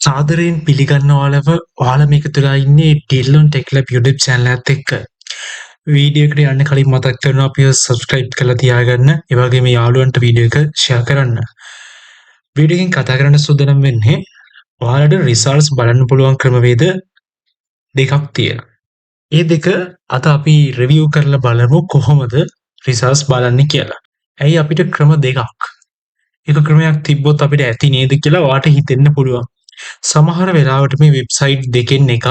සාදරයෙන් පිළිගන්නවාලව ඔයාලා මේක තුලා ඉන්නේ ඩිල්ලොන් ටෙක්ලබ් YouTube channel එකත් එක්ක. වීඩියෝ එකට යන්න කලින් මතක් කරනවා අපිව subscribe කරලා තියාගන්න. ඒ වගේම යාළුවන්ට වීඩියෝ එක share කරන්න. වීඩියෝ එකෙන් කතා කරන්න සූදානම් වෙන්නේ ඔයාලට results බලන්න පුළුවන් ක්‍රමවේද දෙකක් තියෙනවා. ඒ දෙක අද අපි review කරලා බලමු කොහොමද results බලන්නේ කියලා. ඇයි අපිට ක්‍රම දෙකක්? එක ක්‍රමයක් තිබ්බොත් අපිට ඇති නේද කියලා ඔයාට හිතෙන්න පුළුවන්. සමහර වෙලාවට මේ වෙබ්සයිට් දෙකෙන් එකක්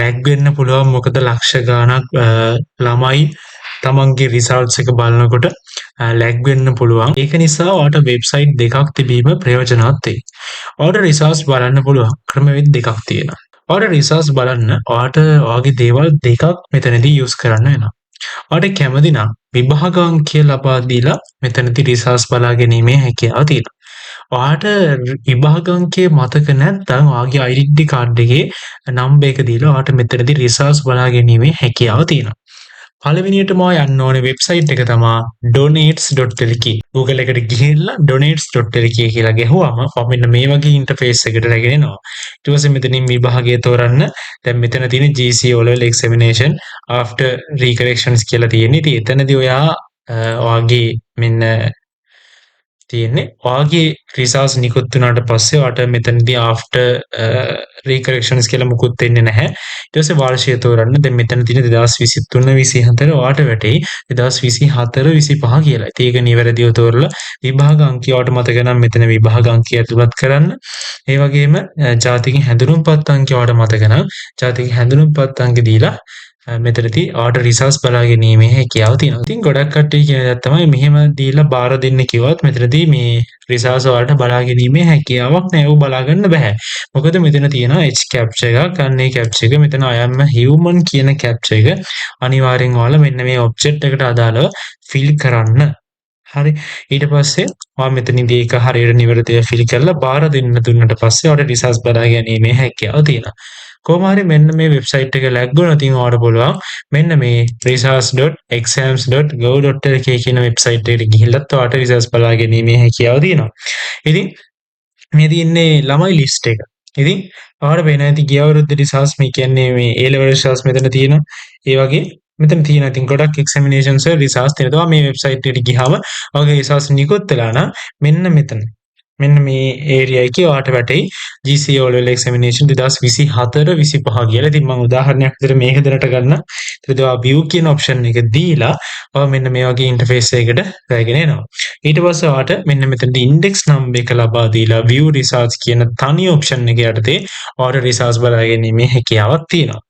ලැග් වෙන්න පුළුවන්. මොකද ලක්ෂ ගාණක් ළමයි තමන්ගේ රිසල්ට්ස් එක බලනකොට ලැග් වෙන්න පුළුවන්. ඒක නිසා ඔයාට වෙබ්සයිට් දෙකක් තිබීම ප්‍රයෝජනවත් වෙයි. ඔයාට රිසල්ට්ස් බලන්න පුළුවන් ක්‍රමවේද දෙකක් තියෙනවා. ඔයාට රිසල්ට්ස් බලන්න ඔයාට ඔයාගේ දේවල් දෙකක් මෙතනදී යූස් කරන්න වෙනවා. ඔයාට කැමති නම් විභාග අංකය ලබා දීලා මෙතනදී රිසල්ට්ස් බලා ගැනීමේ හැකියාව තියෙනවා. ඔයාට විභාග අංකය මතක නැත්නම් ඔයාගේ identity card එකේ නම්බර් එක දීලා ඔයාට මෙතනදී රිසල්ට්ස් බලා ගැනීමේ හැකියාව තියෙනවා. පළවෙනියටම ඔයා යන්න ඕනේ වෙබ්සයිට් එක තමයි donates.lk. Google එකට ගිහිල්ලා donates.lk කියලා ගැහුවම මෙන්න මේ වගේ ඉන්ටර්ෆේස් එකකට රැගෙන එනවා. ඊට පස්සේ මෙතනින් විභාගය තෝරන්න. දැන් මෙතන තියෙන GC O level examination after recorrections කියලා තියෙන්නේ. ඉතින් එතනදී ඔයා ඔයාගේ මෙන්න තියෙන්නේ ඔයාගේ රිසල්ට්ස් නිකුත් වුණාට පස්සේ ඔයාට මෙතනදී after recorrections කියලා මුකුත් වෙන්නේ නැහැ. ඊට පස්සේ වර්ෂය තෝරන්න. දැන් මෙතන තියෙන 2023 24 ඔයාට වැටෙයි 2024 25 කියලා. ඉතින් ඒක නිවැරදිව තෝරලා විභාග අංකය ඔයාට මතක නම් මෙතන විභාග අංකය ඇතුළත් කරන්න. ඒ වගේම ජාතික හැඳුනුම්පත් අංකය ඔයාට මතක නම් ජාතික හැඳුනුම්පත් අංක දීලා මෙතනදී ඔයාට රිසල්ට්ස් බලා ගැනීමේ හැකියාව තියෙනවා. ඉතින් ගොඩක් කට්ටිය කියන දේ තමයි මෙහෙම දීලා බාර දෙන්න කිව්වත් මෙතනදී මේ රිසල්ට්ස් වලට බලා ගැනීමේ හැකියාවක් නැහැ. ඒක බලා ගන්න බෑ. මොකද මෙතන තියෙනවා H capture එකක්. අන්න ඒ capture එක මෙතන I am a human කියන capture එක අනිවාර්යෙන් ඔයාලා මෙන්න මේ object එකට අදාළව fill කරන්න. හරි. ඊට පස්සේ ඔයා මෙතනදී ඒක හරියට නිවැරදිව fill කරලා බාර දෙන්න දුන්නට පස්සේ ඔයාට රිසල්ට්ස් බලා ගැනීමේ හැකියාව තියෙනවා. කොහොම හරි මෙන්න මේ වෙබ්සයිට් එක ලැග් වුණා. ඉතින් ඔයාට පුළුවන් මෙන්න මේ results.exams.gov.lk කියන වෙබ්සයිට් එකට ගිහිල්ලත් ඔයාට රිසල්ට්ස් බලා ගැනීමේ හැකියාව තියෙනවා. ඉතින් මේ තියෙන්නේ ළමයි ලිස්ට් එක. ඉතින් ඔයාට වෙන ඇති ගිය අවුරුද්දේ රිසල්ට්ස් මේ කියන්නේ මේ A level රිසල්ට්ස් මෙතන තියෙනවා. ඒ වගේ මෙතන තියෙන ඉතින් ගොඩක් examinations වල රිසල්ට්ස් තියෙනවා. මේ වෙබ්සයිට් එකට ගියාම ඔයාගේ රිසල්ට්ස් නිකුත් වෙලා නම් මෙන්න මේ ඒරියා එකේ ඔයාට වැටෙයි GC O level examination 2024 25 කියලා. ඉතින් මම උදාහරණයක් විදිහට මේක දැනට ගන්න. ඊට ඔයා view කියන option එක දීලා ඔයා මෙන්න මේ වගේ interface එකකට රැගෙන එනවා. ඊට පස්සේ ඔයාට මෙන්න මෙතනදී index number එක ලබා දීලා view results කියන තනි option එක යටතේ ඔයාට results බලා ගැනීමේ හැකියාවක් තියෙනවා.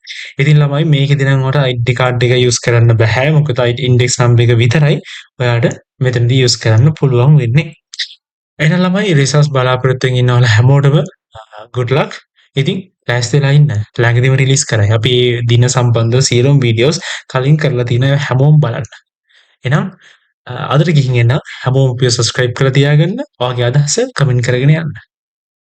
ඉතින් ළමයි මේකෙදී නම් ඔයාට ID card එක use කරන්න බෑ. මොකද index number එක විතරයි ඔයාට මෙතනදී use කරන්න පුළුවන් වෙන්නේ. එහෙනම් ළමයි රිසල්ට්ස් බලාපොරොත්තුෙන් ඉන්නවල හැමෝටම good luck. ඉතින් ලෑස්තිලා ඉන්න. ළඟදීම රිලීස් කරයි. අපි දින සම්බන්ධ සියලුම වීඩියෝස් කලින් කරලා තියෙනවා හැමෝම බලන්න. එහෙනම් අදට ගිහින් එන්න හැමෝම අපිව subscribe කරලා තියාගන්න. ඔයාගේ අදහස කමෙන්ට් කරගෙන යන්න.